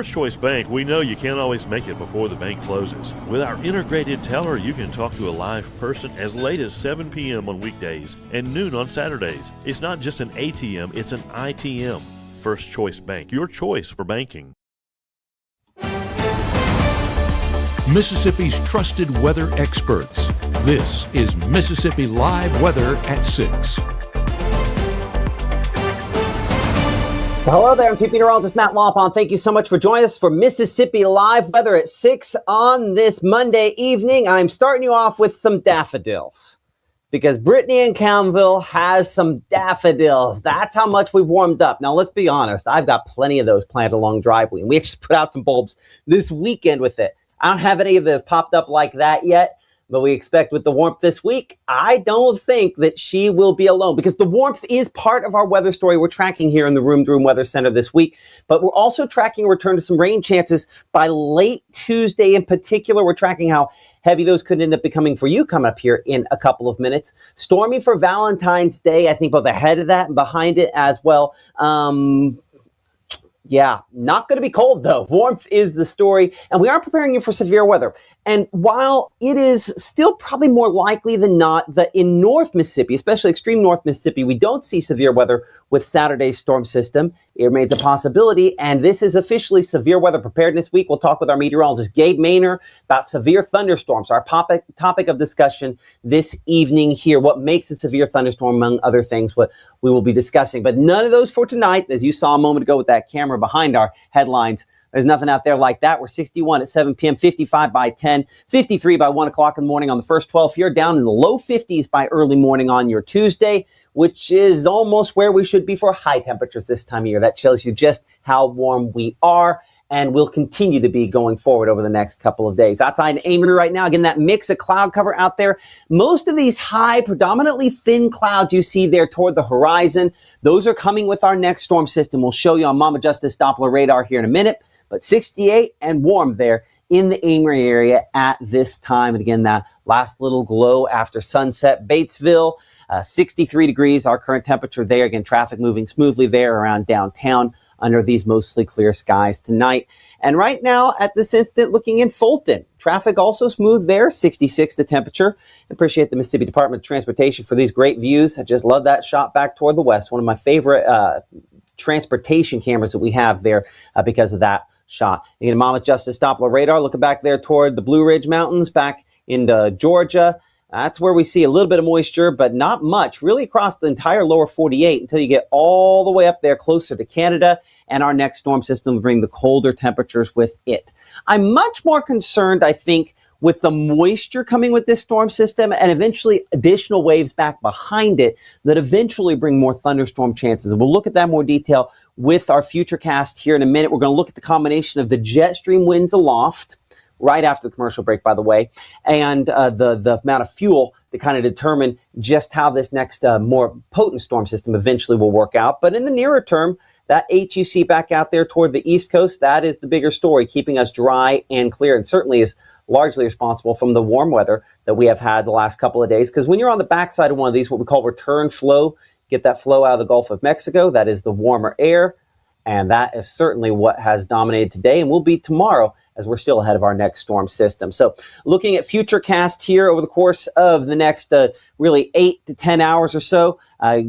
First Choice Bank, we know you can't always make it before the bank closes. With our integrated teller, you can talk to a live person as late as 7 p.m. on weekdays and noon on Saturdays. It's not just an ATM, it's an ITM. First Choice Bank, your choice for banking. Mississippi's trusted weather experts. This is Mississippi Live Weather at 6. Hello there, I'm Chief Meteorologist Matt Lawpon. Thank you so much for joining us for Mississippi Live Weather at 6 on this Monday evening. I'm starting you off with some daffodils because Brittany in Cownville has some daffodils. That's how much we've warmed up. Now, let's be honest. I've got plenty of those planted along driveway, and we actually put out some bulbs this weekend with it. I don't have any of them popped up like that yet. But we expect with the warmth this week, I don't think that she will be alone because the warmth is part of our weather story we're tracking here in the Room to Room Weather Center this week. But we're also tracking a return to some rain chances by late Tuesday in particular. We're tracking how heavy those could end up becoming for you coming up here in a couple of minutes. Stormy for Valentine's Day, I think both ahead of that and behind it as well. Yeah, not going to be cold, though. Warmth is the story, and we are preparing you for severe weather. And while it is still probably more likely than not that in North Mississippi, especially extreme North Mississippi, we don't see severe weather with Saturday's storm system, it remains a possibility, and this is officially Severe Weather Preparedness Week. We'll talk with our meteorologist, Gabe Maynor, about severe thunderstorms, our topic of discussion this evening here. What makes a severe thunderstorm, among other things, what we will be discussing. But none of those for tonight, as you saw a moment ago with that camera behind our headlines. There's nothing out there like that. We're 61 at 7 p.m., 55 by 10, 53 by 1 o'clock in the morning on the first 12 here, down in the low 50s by early morning on your Tuesday, which is almost where we should be for high temperatures this time of year. That tells you just how warm we are and will continue to be going forward over the next couple of days. Outside in Amory right now, again, that mix of cloud cover out there. Most of these high, predominantly thin clouds you see there toward the horizon, those are coming with our next storm system. We'll show you on Mama Justice Doppler radar here in a minute. But 68 and warm there in the Amory area at this time. And again, that last little glow after sunset. Batesville, 63 degrees, our current temperature there. Again, traffic moving smoothly there around downtown under these mostly clear skies tonight. And right now, at this instant, looking in Fulton, traffic also smooth there, 66 the temperature. Appreciate the Mississippi Department of Transportation for these great views. I just love that shot back toward the west. One of my favorite transportation cameras that we have there because of that shot. Again, Mama Justice Doppler radar, looking back there toward the Blue Ridge Mountains, back into Georgia. That's where we see a little bit of moisture, but not much, really across the entire lower 48 until you get all the way up there closer to Canada, and our next storm system will bring the colder temperatures with it. I'm much more concerned, I think, with the moisture coming with this storm system and eventually additional waves back behind it that eventually bring more thunderstorm chances. We'll look at that in more detail with our future cast here in a minute. We're going to look at the combination of the jet stream winds aloft, right after the commercial break, by the way, and the amount of fuel to kind of determine just how this next more potent storm system eventually will work out. But in the nearer term, that HUC back out there toward the East Coast, that is the bigger story, keeping us dry and clear, and certainly is largely responsible from the warm weather that we have had the last couple of days. Because when you're on the backside of one of these, what we call return flow, get that flow out of the Gulf of Mexico, that is the warmer air. And that is certainly what has dominated today and will be tomorrow as we're still ahead of our next storm system. So looking at future cast here over the course of the next really 8 to 10 hours or so,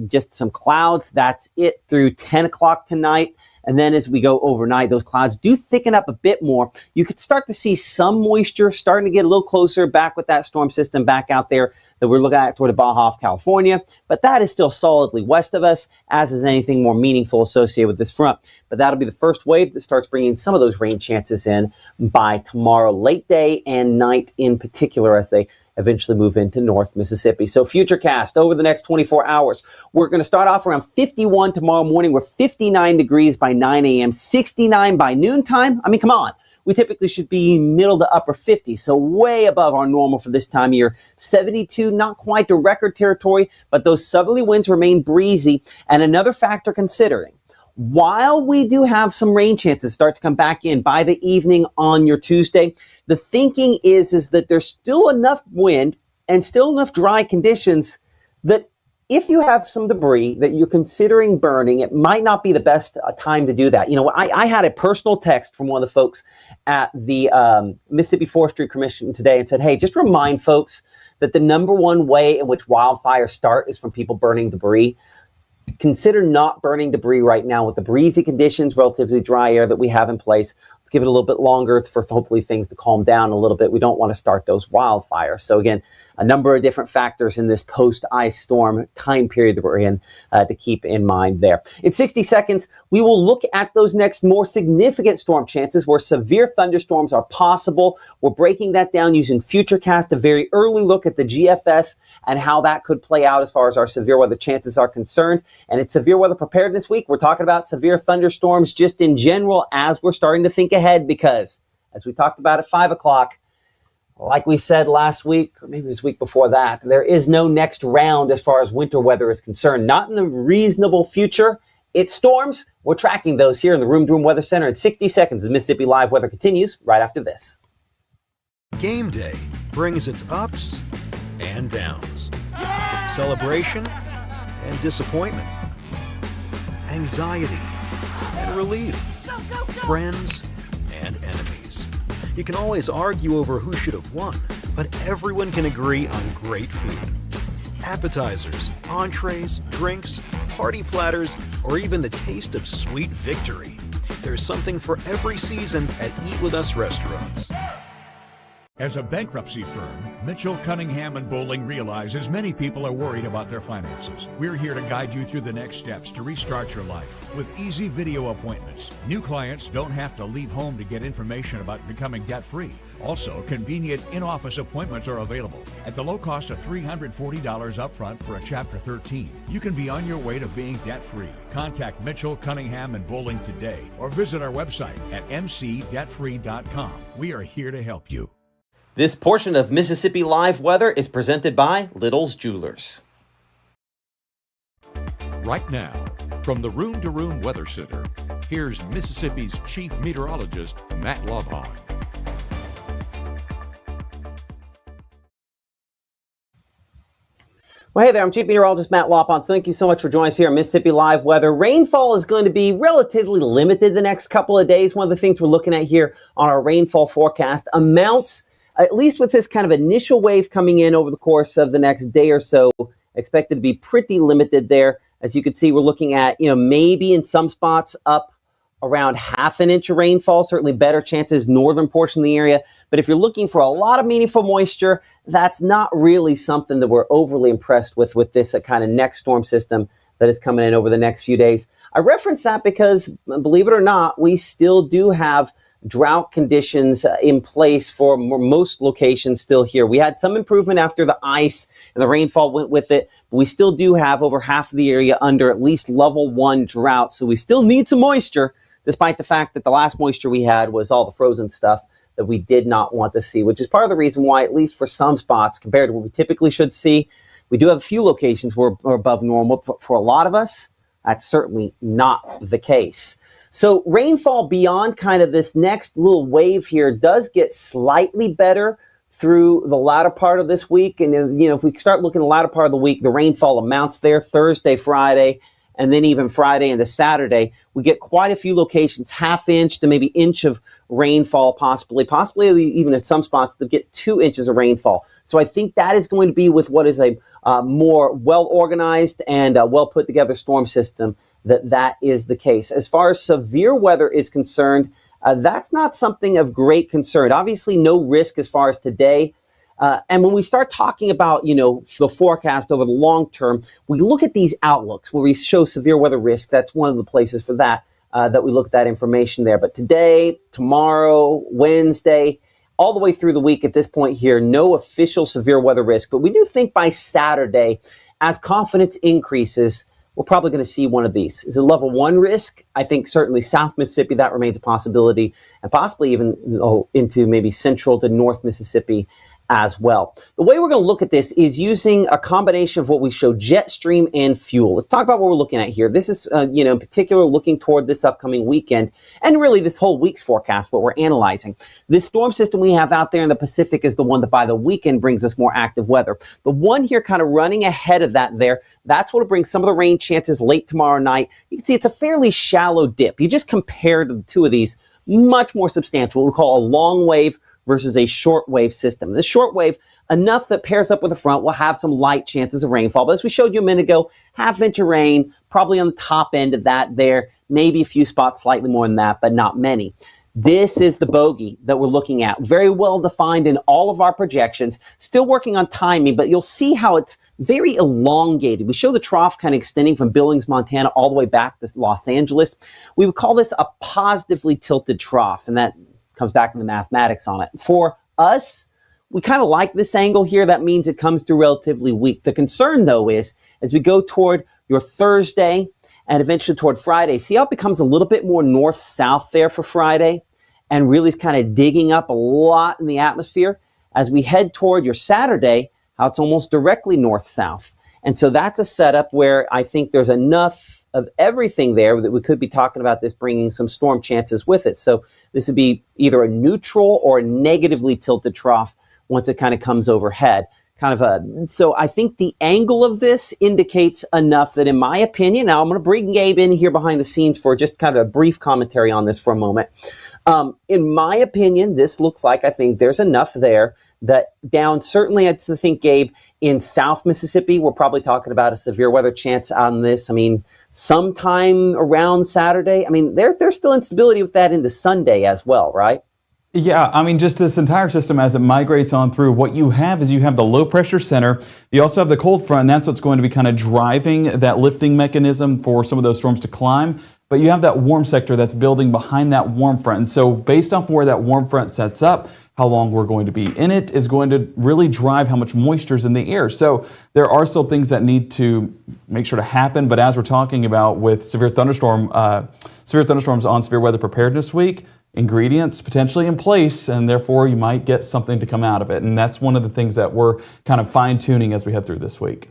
just some clouds. That's it through 10 o'clock tonight. And then as we go overnight, those clouds do thicken up a bit more. You could start to see some moisture starting to get a little closer back with that storm system back out there that we're looking at toward the Baja of California. But that is still solidly west of us, as is anything more meaningful associated with this front. But that'll be the first wave that starts bringing some of those rain chances in by tomorrow, late day and night in particular, as they eventually move into North Mississippi. So futurecast over the next 24 hours. We're going to start off around 51 tomorrow morning. We're 59 degrees by 9 a.m., 69 by noontime. I mean, come on. We typically should be middle to upper 50s, so way above our normal for this time of year. 72, not quite to record territory, but those southerly winds remain breezy. And another factor considering, while we do have some rain chances start to come back in by the evening on your Tuesday, the thinking is that there's still enough wind and still enough dry conditions that if you have some debris that you're considering burning, it might not be the best time to do that. You know, I had a personal text from one of the folks at the Mississippi Forestry Commission today and said, hey, just remind folks that the number one way in which wildfires start is from people burning debris. Consider not burning debris right now with the breezy conditions, relatively dry air that we have in place. Let's give it a little bit longer for hopefully things to calm down a little bit. We don't want to start those wildfires. So again, a number of different factors in this post-ice storm time period that we're in to keep in mind there. In 60 seconds, we will look at those next more significant storm chances where severe thunderstorms are possible. We're breaking that down using Futurecast, a very early look at the GFS and how that could play out as far as our severe weather chances are concerned. And it's Severe Weather Preparedness Week. We're talking about severe thunderstorms just in general as we're starting to think ahead because, as we talked about at 5 o'clock, like we said last week, or maybe it was the week before that, there is no next round as far as winter weather is concerned. Not in the reasonable future. It's storms. We're tracking those here in the Room to Room Weather Center in 60 seconds. The Mississippi Live weather continues right after this. Game day brings its ups and downs. Celebration and disappointment. Anxiety and relief. Friends and enemies. You can always argue over who should have won, but everyone can agree on great food. Appetizers, entrees, drinks, party platters, or even the taste of sweet victory. There's something for every season at Eat With Us restaurants. As a bankruptcy firm, Mitchell, Cunningham & Bowling realizes many people are worried about their finances. We're here to guide you through the next steps to restart your life with easy video appointments. New clients don't have to leave home to get information about becoming debt-free. Also, convenient in-office appointments are available at the low cost of $340 upfront for a Chapter 13. You can be on your way to being debt-free. Contact Mitchell, Cunningham & Bowling today or visit our website at mcdebtfree.com. We are here to help you. This portion of Mississippi Live Weather is presented by Little's Jewelers. Right now, from the Room to Room Weather Center, here's Mississippi's Chief Meteorologist, Matt Lovehon. Well, hey there, I'm Chief Meteorologist Matt Lopon. Thank you so much for joining us here on Mississippi Live Weather. Rainfall is going to be relatively limited the next couple of days. One of the things we're looking at here on our rainfall forecast, amounts, at least with this kind of initial wave coming in over the course of the next day or so, expected to be pretty limited there. As you can see, we're looking at, maybe in some spots up around half an inch of rainfall, certainly better chances northern portion of the area. But if you're looking for a lot of meaningful moisture, that's not really something that we're overly impressed with this kind of next storm system that is coming in over the next few days. I reference that because, believe it or not, we still do have drought conditions in place for most locations still here. We had some improvement after the ice and the rainfall went with it, but we still do have over half of the area under at least level 1 drought. So we still need some moisture, despite the fact that the last moisture we had was all the frozen stuff that we did not want to see, which is part of the reason why, at least for some spots, compared to what we typically should see, we do have a few locations where we're above normal. For a lot of us, that's certainly not the case. So rainfall beyond kind of this next little wave here does get slightly better through the latter part of this week. And, if we start looking at the latter part of the week, the rainfall amounts there Thursday, Friday, and then even Friday into Saturday, we get quite a few locations, half inch to maybe inch of rainfall, possibly even at some spots to get 2 inches of rainfall. So I think that is going to be with what is a more well-organized and well put together storm system that is the case. As far as severe weather is concerned, that's not something of great concern. Obviously, no risk as far as today. And when we start talking about, the forecast over the long term, we look at these outlooks where we show severe weather risk. That's one of the places for that we look at that information there. But today, tomorrow, Wednesday, all the way through the week at this point here, no official severe weather risk. But we do think by Saturday, as confidence increases, we're probably going to see one of these. Is it level 1 risk? I think certainly South Mississippi, that remains a possibility, and possibly even into maybe central to North Mississippi as well. The way we're going to look at this is using a combination of what we show, jet stream and fuel. Let's talk about what we're looking at here. This is, in particular, looking toward this upcoming weekend and really this whole week's forecast, what we're analyzing. This storm system we have out there in the Pacific is the one that by the weekend brings us more active weather. The one here kind of running ahead of that there, that's what will bring some of the rain chances late tomorrow night. You can see it's a fairly shallow dip. You just compare the two of these, much more substantial, what we call a long wave versus a short wave system. The short wave, enough that pairs up with the front, will have some light chances of rainfall. But as we showed you a minute ago, half-inch of rain, probably on the top end of that there, maybe a few spots slightly more than that, but not many. This is the bogey that we're looking at. Very well defined in all of our projections. Still working on timing, but you'll see how it's very elongated. We show the trough kind of extending from Billings, Montana, all the way back to Los Angeles. We would call this a positively tilted trough, and that comes back to the mathematics on it. For us, we kind of like this angle here. That means it comes through relatively weak. The concern, though, is as we go toward your Thursday and eventually toward Friday, see how it becomes a little bit more north-south there for Friday and really is kind of digging up a lot in the atmosphere. As we head toward your Saturday, how it's almost directly north-south. And so that's a setup where I think there's enough of everything there that we could be talking about this bringing some storm chances with it. So this would be either a neutral or a negatively tilted trough once it kind of comes overhead. So I think the angle of this indicates enough that, in my opinion, now I'm going to bring Gabe in here behind the scenes for just kind of a brief commentary on this for a moment. In my opinion, this looks like, I think there's enough there that down, certainly I think, Gabe, in South Mississippi, we're probably talking about a severe weather chance on this. I mean, sometime around Saturday. I mean, there's still instability with that into Sunday as well, right? Yeah, I mean, just this entire system as it migrates on through, what you have is you have the low pressure center. You also have the cold front, and that's what's going to be kind of driving that lifting mechanism for some of those storms to climb. But you have that warm sector that's building behind that warm front. And so based off where that warm front sets up, how long we're going to be in it is going to really drive how much moisture is in the air. So there are still things that need to make sure to happen. But as we're talking about with severe thunderstorms on Severe Weather Preparedness Week, ingredients potentially in place, and therefore you might get something to come out of it. And that's one of the things that we're kind of fine-tuning as we head through this week.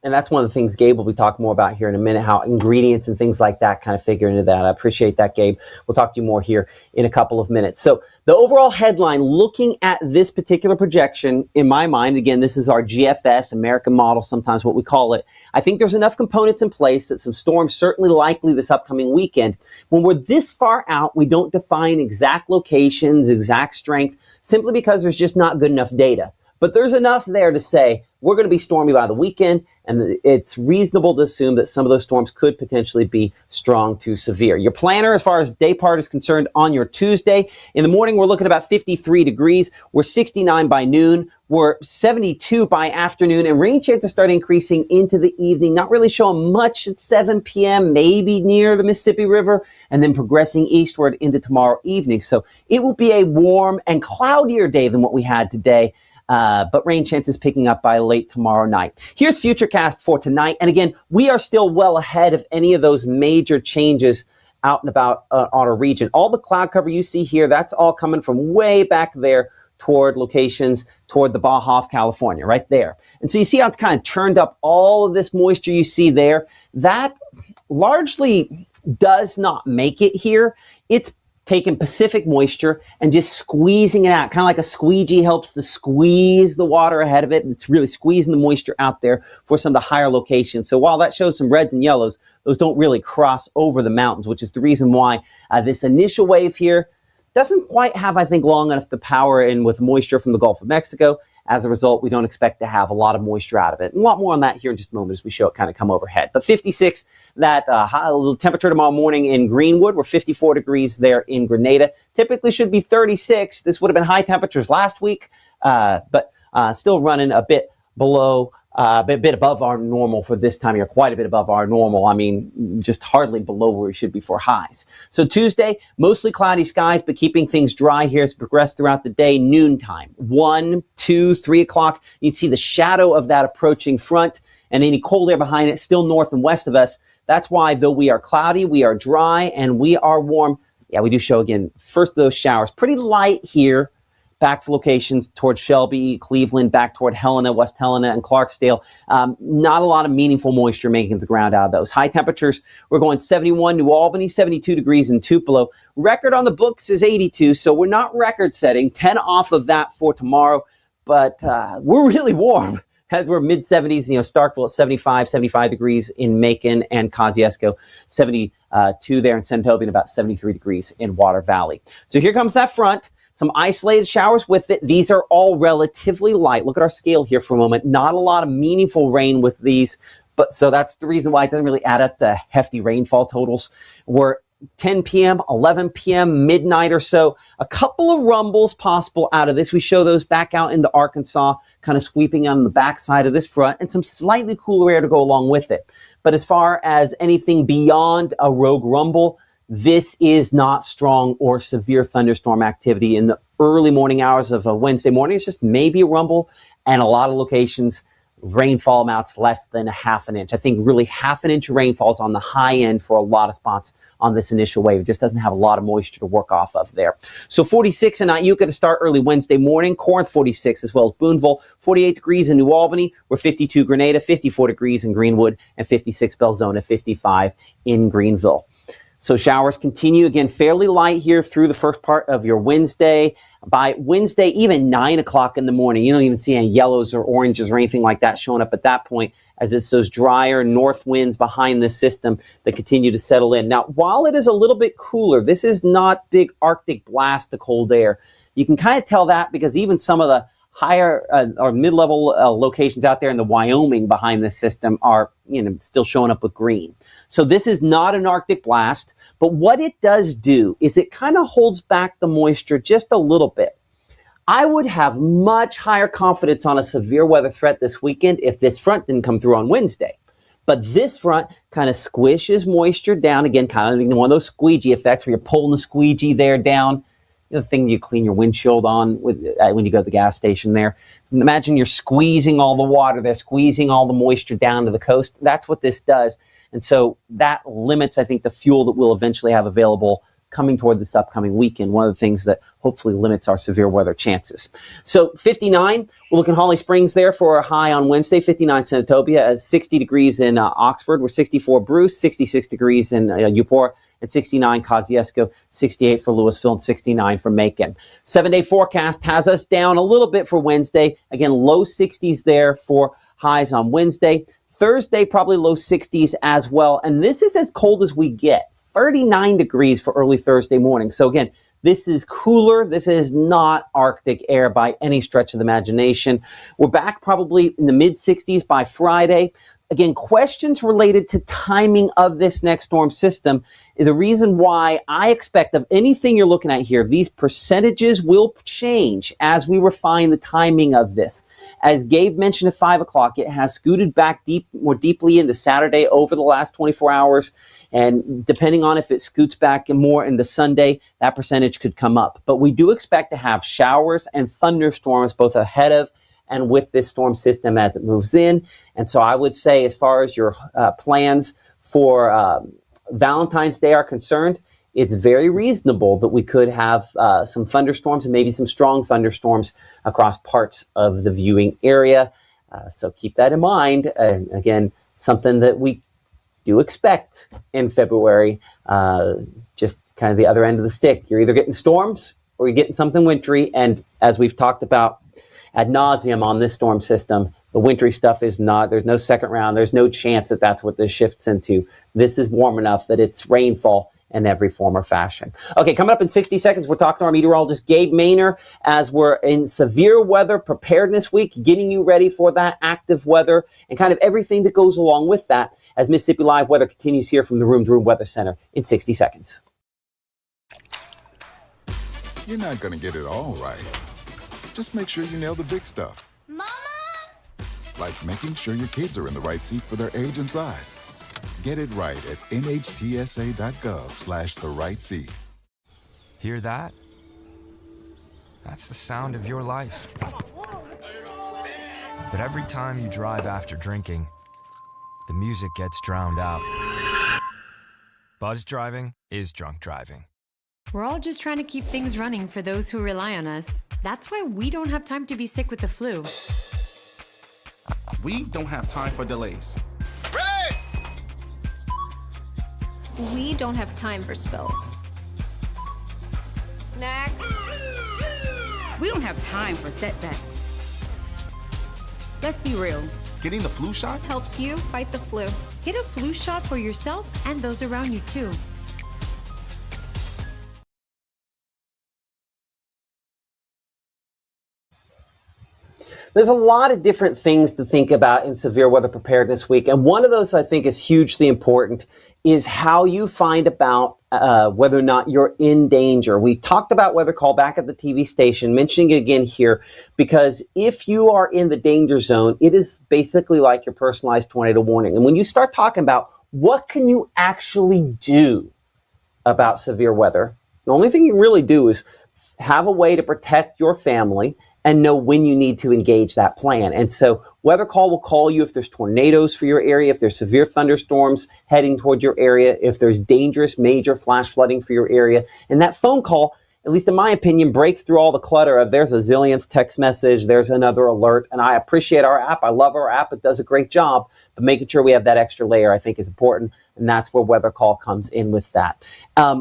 And that's one of the things Gabe will be talking more about here in a minute, how ingredients and things like that kind of figure into that. I appreciate that, Gabe. We'll talk to you more here in a couple of minutes. So the overall headline, looking at this particular projection, in my mind, again, this is our GFS, American model, sometimes what we call it. I think there's enough components in place that some storms certainly likely this upcoming weekend. When we're this far out, we don't define exact locations, exact strength, simply because there's just not good enough data. But there's enough there to say we're going to be stormy by the weekend, and it's reasonable to assume that some of those storms could potentially be strong to severe. Your planner, as far as day part is concerned, on your Tuesday, in the morning, we're looking at about 53 degrees. We're 69 by noon. We're 72 by afternoon, and rain chances start increasing into the evening, not really showing much at 7 p.m., maybe near the Mississippi River, and then progressing eastward into tomorrow evening. So it will be a warm and cloudier day than what we had today. But rain chances picking up by late tomorrow night. Here's Futurecast for tonight. And again, we are still well ahead of any of those major changes out and about on our region. All the cloud cover you see here, that's all coming from way back there toward locations toward the Baja of California, right there. And so you see how it's kind of turned up all of this moisture you see there. That largely does not make it here. It's taking Pacific moisture and just squeezing it out, kind of like a squeegee helps to squeeze the water ahead of it. It's really squeezing the moisture out there for some of the higher locations. So while that shows some reds and yellows, those don't really cross over the mountains, which is the reason why this initial wave here doesn't quite have, I think, long enough to power in with moisture from the Gulf of Mexico. As a result, we don't expect to have a lot of moisture out of it. And a lot more on that here in just a moment as we show it kind of come overhead. But 56, that high temperature tomorrow morning in Greenwood. We're 54 degrees there in Grenada. Typically should be 36. This would have been high temperatures last week, but still running a bit below, a bit above our normal for this time of year, quite a bit above our normal. I mean, just hardly below where we should be for highs. So Tuesday, mostly cloudy skies, but keeping things dry here as we progress throughout the day. Noontime, 1, 2, 3 o'clock. You can see the shadow of that approaching front and any cold air behind it still north and west of us. That's why, though we are cloudy, we are dry, and we are warm. Yeah, we do show again, first of those showers. Pretty light here, back locations towards Shelby, Cleveland, back toward Helena, West Helena, and Clarksdale. Not a lot of meaningful moisture making the ground out of those. High temperatures, we're going 71 New Albany, 72 degrees in Tupelo. Record on the books is 82, so we're not record setting. 10 off of that for tomorrow, but we're really warm. As we're mid-70s, Starkville at 75 degrees in Macon, and Kosciuszko 72 there in Senatobia, and about 73 degrees in Water Valley. So here comes that front. Some isolated showers with it. These are all relatively light. Look at our scale here for a moment. Not a lot of meaningful rain with these, but so that's the reason why it doesn't really add up to hefty rainfall totals. We're 10 p.m., 11 p.m., midnight or so. A couple of rumbles possible out of this. We show those back out into Arkansas, kind of sweeping on the backside of this front, and some slightly cooler air to go along with it. But as far as anything beyond a rogue rumble, this is not strong or severe thunderstorm activity in the early morning hours of a Wednesday morning. It's just maybe a rumble, and a lot of locations rainfall amounts less than a half an inch. I think really half an inch of rainfall is on the high end for a lot of spots on this initial wave. It just doesn't have a lot of moisture to work off of there. So 46 in Iuka to start early Wednesday morning. Corinth 46 as well as Boonville. 48 degrees in New Albany. We're 52 Grenada, 54 degrees in Greenwood, and 56 Belzona, 55 in Greenville. So showers continue, again, fairly light here through the first part of your Wednesday. By Wednesday, even 9 o'clock in the morning, you don't even see any yellows or oranges or anything like that showing up at that point, as it's those drier north winds behind this system that continue to settle in. Now, while it is a little bit cooler, this is not big Arctic blast of cold air. You can kind of tell that because even some of the higher or mid-level locations out there in the Wyoming behind this system are, still showing up with green. So this is not an Arctic blast, but what it does do is it kind of holds back the moisture just a little bit. I would have much higher confidence on a severe weather threat this weekend if this front didn't come through on Wednesday. But this front kind of squishes moisture down, again, kind of one of those squeegee effects where you're pulling the squeegee there down. The thing you clean your windshield on with when you go to the gas station there. Imagine you're squeezing all the water there, squeezing all the moisture down to the coast. That's what this does. And so that limits, I think, the fuel that we'll eventually have available coming toward this upcoming weekend. One of the things that hopefully limits our severe weather chances. So 59, we'll look in Holly Springs there for a high on Wednesday, 59 Senatobia, 60 degrees in Oxford. We're 64 Bruce, 66 degrees in Eupora, and 69 Kosciuszko, 68 for Louisville, and 69 for Macon. 7-day forecast has us down a little bit for Wednesday. Again, low 60s there for highs on Wednesday. Thursday, probably low 60s as well. And this is as cold as we get. 39 degrees for early Thursday morning. So again, this is cooler. This is not Arctic air by any stretch of the imagination. We're back probably in the mid 60s by Friday. Again, questions related to timing of this next storm system is the reason why I expect of anything you're looking at here, these percentages will change as we refine the timing of this. As Gabe mentioned at 5 o'clock, it has scooted back more deeply into Saturday over the last 24 hours. And depending on if it scoots back more into Sunday, that percentage could come up. But we do expect to have showers and thunderstorms both ahead of and with this storm system as it moves in. And so I would say, as far as your plans for Valentine's Day are concerned, it's very reasonable that we could have some thunderstorms and maybe some strong thunderstorms across parts of the viewing area. So keep that in mind. Again, something that we do expect in February, just kind of the other end of the stick. You're either getting storms or you're getting something wintry. And as we've talked about ad nauseum on this storm system, the wintry stuff is not, there's no second round. There's no chance that that's what this shifts into. This is warm enough that it's rainfall in every form or fashion. Okay, coming up in 60 seconds, we're talking to our meteorologist, Gabe Maynor, as we're in severe weather preparedness week, getting you ready for that active weather and kind of everything that goes along with that as Mississippi Live Weather continues here from the Room to Room Weather Center in 60 seconds. You're not going to get it all right. Just make sure you nail the big stuff. Mama! Like making sure your kids are in the right seat for their age and size. Get it right at nhtsa.gov/the right seat. Hear that? That's the sound of your life. But every time you drive after drinking, the music gets drowned out. Buzz driving is drunk driving. We're all just trying to keep things running for those who rely on us. That's why we don't have time to be sick with the flu. We don't have time for delays. We don't have time for spills. Next. We don't have time for setbacks. Let's be real. Getting the flu shot helps you fight the flu. Get a flu shot for yourself and those around you too. There's a lot of different things to think about in Severe Weather Preparedness Week, and one of those I think is hugely important is how you find about whether or not you're in danger. We talked about Weather Call back at the TV station, mentioning it again here, because if you are in the danger zone, it is basically like your personalized tornado warning. And when you start talking about what can you actually do about severe weather, the only thing you can really do is have a way to protect your family and know when you need to engage that plan. And so Weather Call will call you if there's tornadoes for your area, if there's severe thunderstorms heading toward your area, if there's dangerous major flash flooding for your area. And that phone call, at least in my opinion, breaks through all the clutter of there's a zillionth text message, there's another alert. And I appreciate our app. I love our app. It does a great job. But making sure we have that extra layer, I think, is important. And that's where Weather Call comes in with that.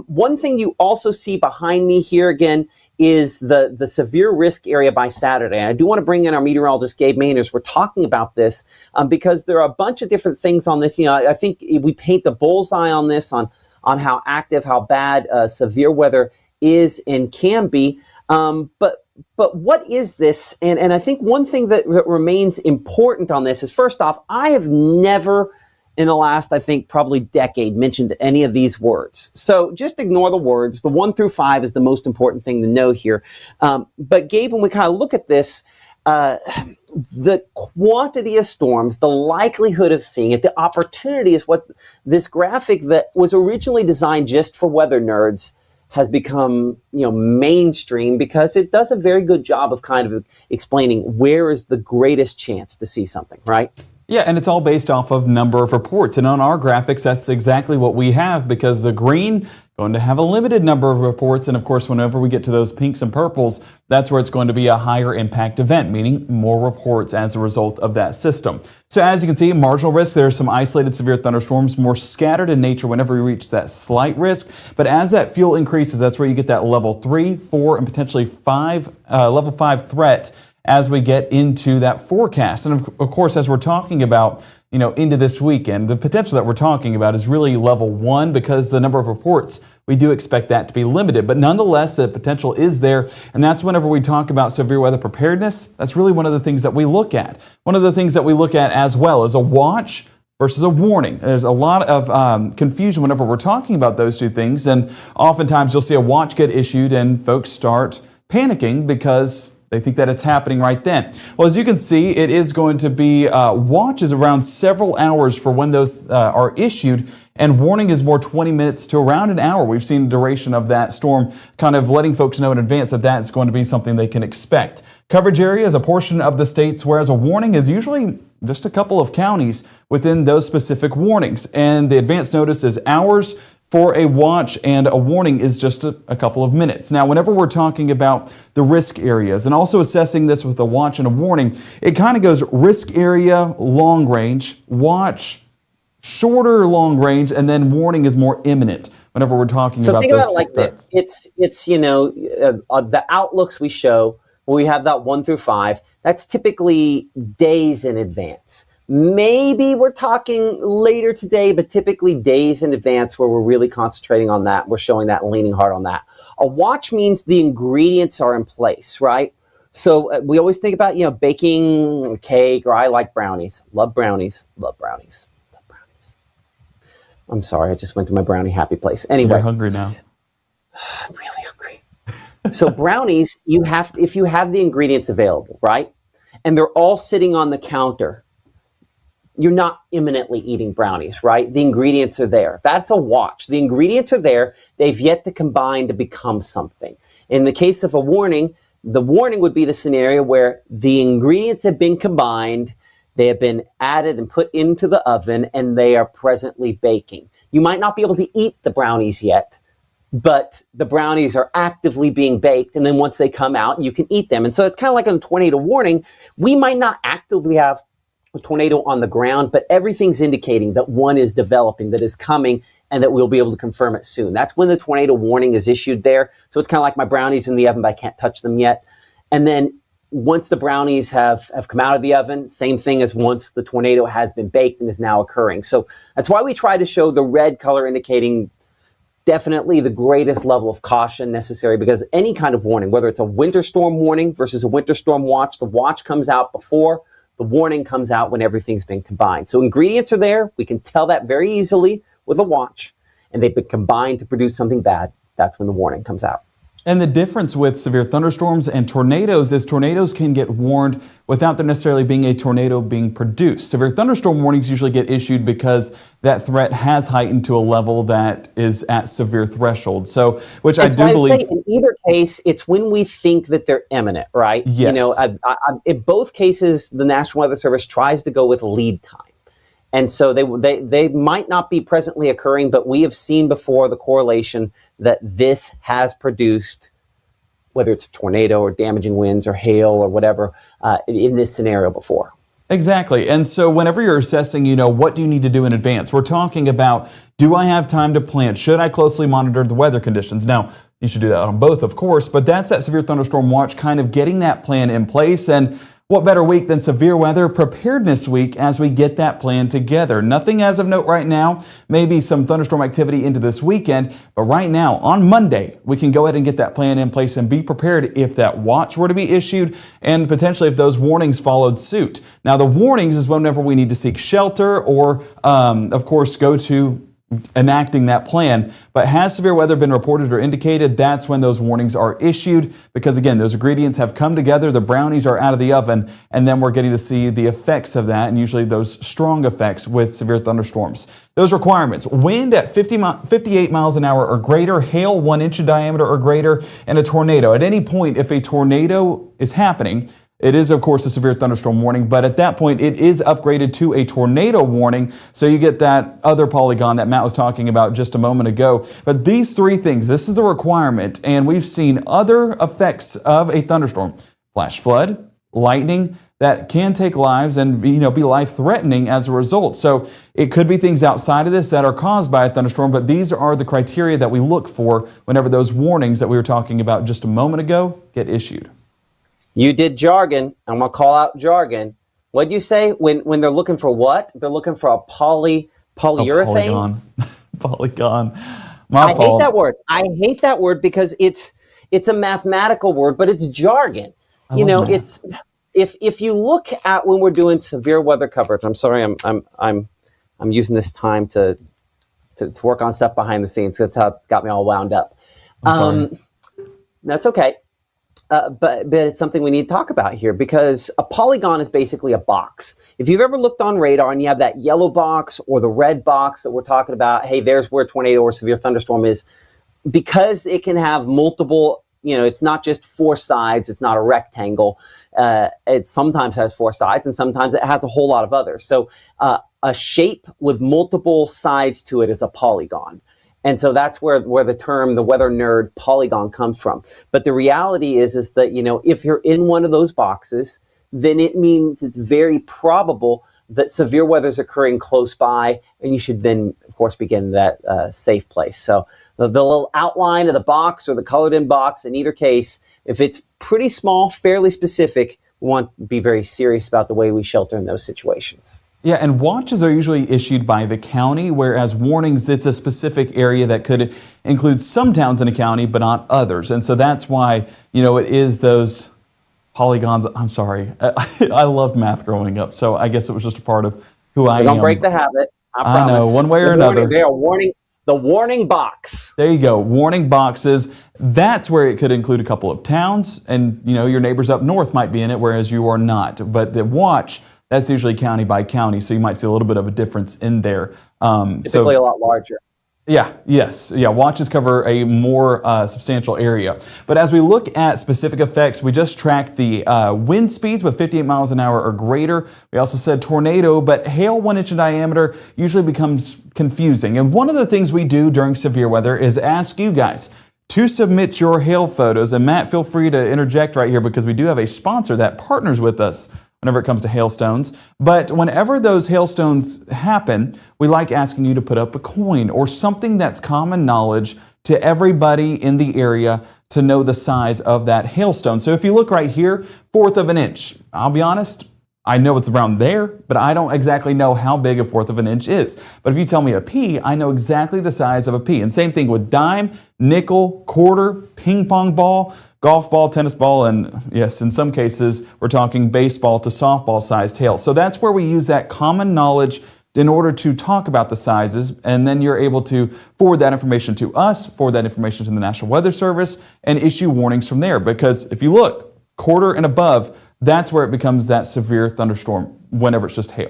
One thing you also see behind me here again is the severe risk area by Saturday. And I do want to bring in our meteorologist, Gabe Mainers. We're talking about this because there are a bunch of different things on this. You know, I think we paint the bullseye on this, on how active, how bad severe weather is and can be. But what is this? And I think one thing that remains important on this is, first off, I have never in the last, I think, probably decade mentioned any of these words. So just ignore the words. The 1 through 5 is the most important thing to know here. But Gabe, when we kind of look at this, the quantity of storms, the likelihood of seeing it, the opportunity is what this graphic that was originally designed just for weather nerds has become, mainstream, because it does a very good job of kind of explaining where is the greatest chance to see something, right? Yeah, and it's all based off of number of reports. And on our graphics, that's exactly what we have, because the green going to have a limited number of reports. And of course, whenever we get to those pinks and purples, that's where it's going to be a higher impact event, meaning more reports as a result of that system. So as you can see, marginal risk, there's some isolated severe thunderstorms, more scattered in nature whenever we reach that slight risk. But as that fuel increases, that's where you get that level 3, 4, and potentially level 5 threat as we get into that forecast. And of course, as we're talking about, into this weekend, the potential that we're talking about is really level 1, because the number of reports, we do expect that to be limited. But nonetheless, the potential is there. And that's whenever we talk about severe weather preparedness, that's really one of the things that we look at. One of the things that we look at as well is a watch versus a warning. There's a lot of confusion whenever we're talking about those two things. And oftentimes you'll see a watch get issued and folks start panicking because they think that it's happening right then. Well, as you can see, it is going to be watches around several hours for when those are issued, and warning is more 20 minutes to around an hour. We've seen the duration of that storm, kind of letting folks know in advance that that's going to be something they can expect. Coverage area is a portion of the states, whereas a warning is usually just a couple of counties within those specific warnings. And the advance notice is hours for a watch, and a warning is just a couple of minutes. Now, whenever we're talking about the risk areas and also assessing this with a watch and a warning, it kind of goes risk area, long range, watch, shorter long range, and then warning is more imminent whenever we're talking about those specific threats. It's the outlooks we show, where we have that 1 through 5, that's typically days in advance. Maybe we're talking later today, but typically days in advance where we're really concentrating on that. We're showing that and leaning hard on that. A watch means the ingredients are in place, right? So we always think about, baking cake, or I like brownies. Love brownies. Love brownies. Love brownies. I'm sorry, I just went to my brownie happy place. Anyway. You're hungry now. I'm really hungry. So brownies, if you have the ingredients available, right? And they're all sitting on the counter, you're not imminently eating brownies, right? The ingredients are there. That's a watch. The ingredients are there. They've yet to combine to become something. In the case of a warning, the warning would be the scenario where the ingredients have been combined, they have been added and put into the oven, and they are presently baking. You might not be able to eat the brownies yet, but the brownies are actively being baked, and then once they come out, you can eat them. And so it's kind of like a tornado warning. We might not actively have a tornado on the ground, but everything's indicating that one is developing, that is coming, and that we'll be able to confirm it soon. That's when the tornado warning is issued there. So it's kind of like my brownies in the oven, but I can't touch them yet. And then once the brownies have come out of the oven, same thing as once the tornado has been baked and is now occurring. So that's why we try to show the red color indicating definitely the greatest level of caution necessary, because any kind of warning, whether it's a winter storm warning versus a winter storm watch, the watch comes out before, the warning comes out when everything's been combined. So ingredients are there. We can tell that very easily with a watch, and they've been combined to produce something bad. That's when the warning comes out. And the difference with severe thunderstorms and tornadoes is tornadoes can get warned without there necessarily being a tornado being produced. Severe thunderstorm warnings usually get issued because that threat has heightened to a level that is at severe threshold. So, which I do believe. In either case, it's when we think that they're imminent, right? Yes. You know, in both cases, the National Weather Service tries to go with lead time. And so they might not be presently occurring, but we have seen before the correlation that this has produced, whether it's a tornado or damaging winds or hail or whatever, in this scenario before. Exactly. And so whenever you're assessing, you know, what do you need to do in advance? We're talking about, do I have time to plan? Should I closely monitor the weather conditions? Now, you should do that on both, of course, but that's that severe thunderstorm watch, kind of getting that plan in place. And what better week than Severe Weather Preparedness Week as we get that plan together? Nothing as of note right now, maybe some thunderstorm activity into this weekend, but right now, on Monday, we can go ahead and get that plan in place and be prepared if that watch were to be issued and potentially if those warnings followed suit. Now, the warnings is whenever we need to seek shelter or, of course, go to enacting that plan. But has severe weather been reported or indicated, that's when those warnings are issued, because again, those ingredients have come together, the brownies are out of the oven, and then we're getting to see the effects of that, and usually those strong effects with severe thunderstorms. Those requirements: wind at 58 miles an hour or greater, hail 1 inch in diameter or greater, and a tornado. At any point, if a tornado is happening, it is, of course, a severe thunderstorm warning, but at that point, it is upgraded to a tornado warning, so you get that other polygon that Matt was talking about just a moment ago. But these three things, this is the requirement, and we've seen other effects of a thunderstorm: flash flood, lightning, that can take lives and be life-threatening as a result. So it could be things outside of this that are caused by a thunderstorm, but these are the criteria that we look for whenever those warnings that we were talking about just a moment ago get issued. You did jargon. I'm going to call out jargon. What'd you say? When they're looking for what? They're looking for a polyurethane? Polygon. I hate that word. I hate that word because it's a mathematical word, but it's jargon. It's if you look at when we're doing severe weather coverage. I'm sorry, I'm using this time to work on stuff behind the scenes. That's how it's got me all wound up. I'm sorry. That's okay. But it's something we need to talk about here, because a polygon is basically a box. If you've ever looked on radar and you have that yellow box or the red box that we're talking about, hey, there's where a tornado or severe thunderstorm is, because it can have multiple, it's not just four sides, it's not a rectangle. It sometimes has four sides and sometimes it has a whole lot of others. So a shape with multiple sides to it is a polygon. And so that's where the term, the weather nerd, polygon comes from. But the reality is that, if you're in one of those boxes, then it means it's very probable that severe weather is occurring close by, and you should then, of course, begin that safe place. So the little outline of the box or the colored in box, in either case, if it's pretty small, fairly specific, we want to be very serious about the way we shelter in those situations. Yeah, and watches are usually issued by the county, whereas warnings, it's a specific area that could include some towns in a county, but not others. And so that's why, it is those polygons. I'm sorry. I loved math growing up, so I guess it was just a part of who I am. Don't break the habit. I promise. I know, one way or another. They are warning. The warning box. There you go. Warning boxes. That's where it could include a couple of towns, and, your neighbors up north might be in it, whereas you are not. But the watch, that's usually county by county, so you might see a little bit of a difference in there. Typically a lot larger. Watches cover a more substantial area. But as we look at specific effects, we just tracked the wind speeds with 58 miles an hour or greater. We also said tornado, but hail 1 inch in diameter usually becomes confusing. And one of the things we do during severe weather is ask you guys to submit your hail photos. And Matt, feel free to interject right here because we do have a sponsor that partners with us whenever it comes to hailstones. But whenever those hailstones happen, we like asking you to put up a coin or something that's common knowledge to everybody in the area to know the size of that hailstone. So if you look right here, 1/4 of an inch. I'll be honest, I know it's around there, but I don't exactly know how big 1/4 of an inch is. But if you tell me a pea, I know exactly the size of a pea. And same thing with dime, nickel, quarter, ping pong ball, golf ball, tennis ball, and yes, in some cases, we're talking baseball to softball sized hail. So that's where we use that common knowledge in order to talk about the sizes, and then you're able to forward that information to us, forward that information to the National Weather Service, and issue warnings from there. Because if you look, 1/4 and above, that's where it becomes that severe thunderstorm whenever it's just hail.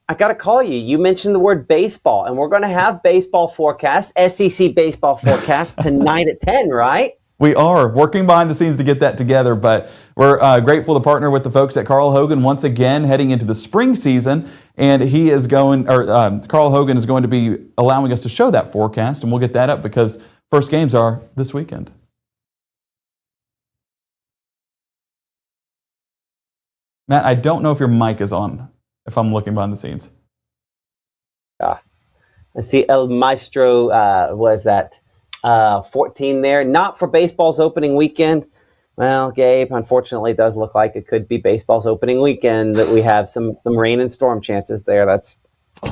I got to call you. You mentioned the word baseball, and we're going to have baseball forecast, SEC baseball forecast tonight at 10, right? We are working behind the scenes to get that together, but we're grateful to partner with the folks at Carl Hogan once again heading into the spring season, and Carl Hogan is going to be allowing us to show that forecast, and we'll get that up because first games are this weekend. Matt, I don't know if your mic is on, if I'm looking behind the scenes. I see El Maestro was at 14 there. Not for baseball's opening weekend. Well, Gabe, unfortunately, it does look like it could be baseball's opening weekend, that we have some rain and storm chances there. That's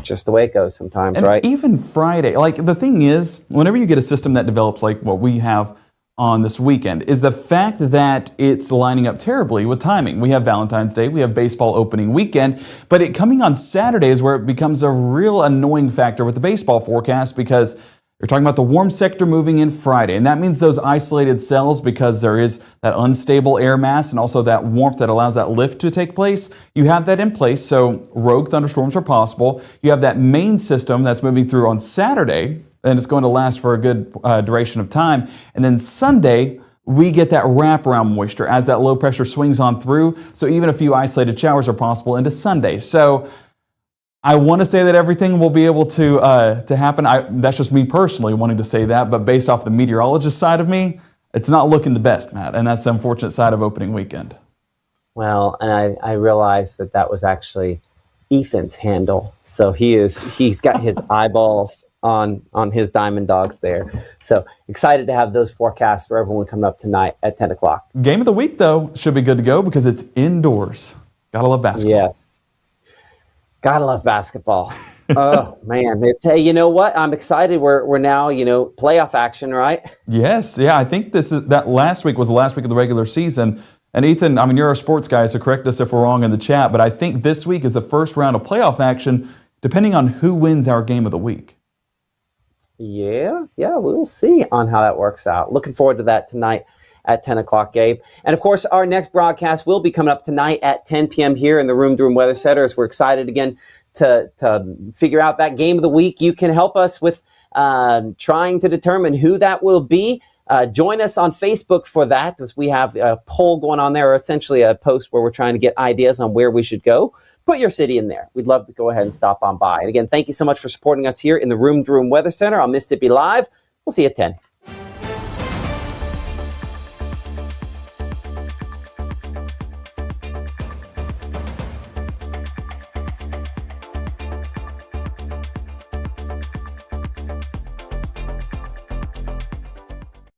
just the way it goes sometimes, and right? Even Friday. Like, the thing is, whenever you get a system that develops like what we have on this weekend, is the fact that it's lining up terribly with timing. We have Valentine's Day, we have baseball opening weekend, but it coming on Saturday is where it becomes a real annoying factor with the baseball forecast, because you're talking about the warm sector moving in Friday, and that means those isolated cells, because there is that unstable air mass and also that warmth that allows that lift to take place. You have that in place, so rogue thunderstorms are possible. You have that main system that's moving through on Saturday, and it's going to last for a good duration of time. And then Sunday, we get that wraparound moisture as that low pressure swings on through, so even a few isolated showers are possible into Sunday. So I want to say that everything will be able to happen. That's just me personally wanting to say that, but based off the meteorologist side of me, it's not looking the best, Matt, and that's the unfortunate side of opening weekend. Well, and I realized that was actually Ethan's handle. So he's got his eyeballs on his Diamond Dogs there. So excited to have those forecasts for everyone coming up tonight at 10 o'clock. Game of the week, though, should be good to go because it's indoors. Gotta love basketball. Yes. Gotta love basketball. Oh, man. You know what? I'm excited. We're now, playoff action, right? Yes. Yeah, I think that last week was the last week of the regular season. And Ethan, I mean, you're a sports guy, so correct us if we're wrong in the chat, but I think this week is the first round of playoff action, depending on who wins our game of the week. Yeah, we'll see on how that works out. Looking forward to that tonight at 10 o'clock, Gabe. And, of course, our next broadcast will be coming up tonight at 10 p.m. here in the Room to Room Weather Center, as we're excited again to figure out that game of the week. You can help us with trying to determine who that will be. Join us on Facebook for that, as we have a poll going on there, or essentially a post where we're trying to get ideas on where we should go. Put your city in there. We'd love to go ahead and stop on by. And again, thank you so much for supporting us here in the Room to Room Weather Center on Mississippi Live. We'll see you at 10.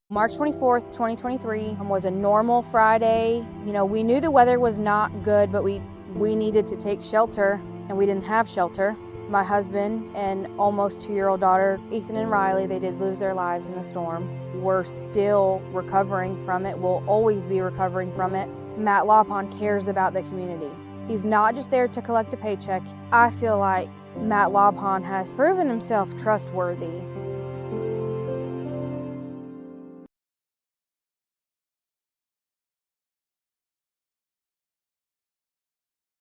March 24th, 2023 was a normal Friday. We knew the weather was not good, but we needed to take shelter, and we didn't have shelter. My husband and almost 2-year-old daughter, Ethan and Riley, they did lose their lives in the storm. We're still recovering from it. We'll always be recovering from it. Matt Laupon cares about the community. He's not just there to collect a paycheck. I feel like Matt Laupon has proven himself trustworthy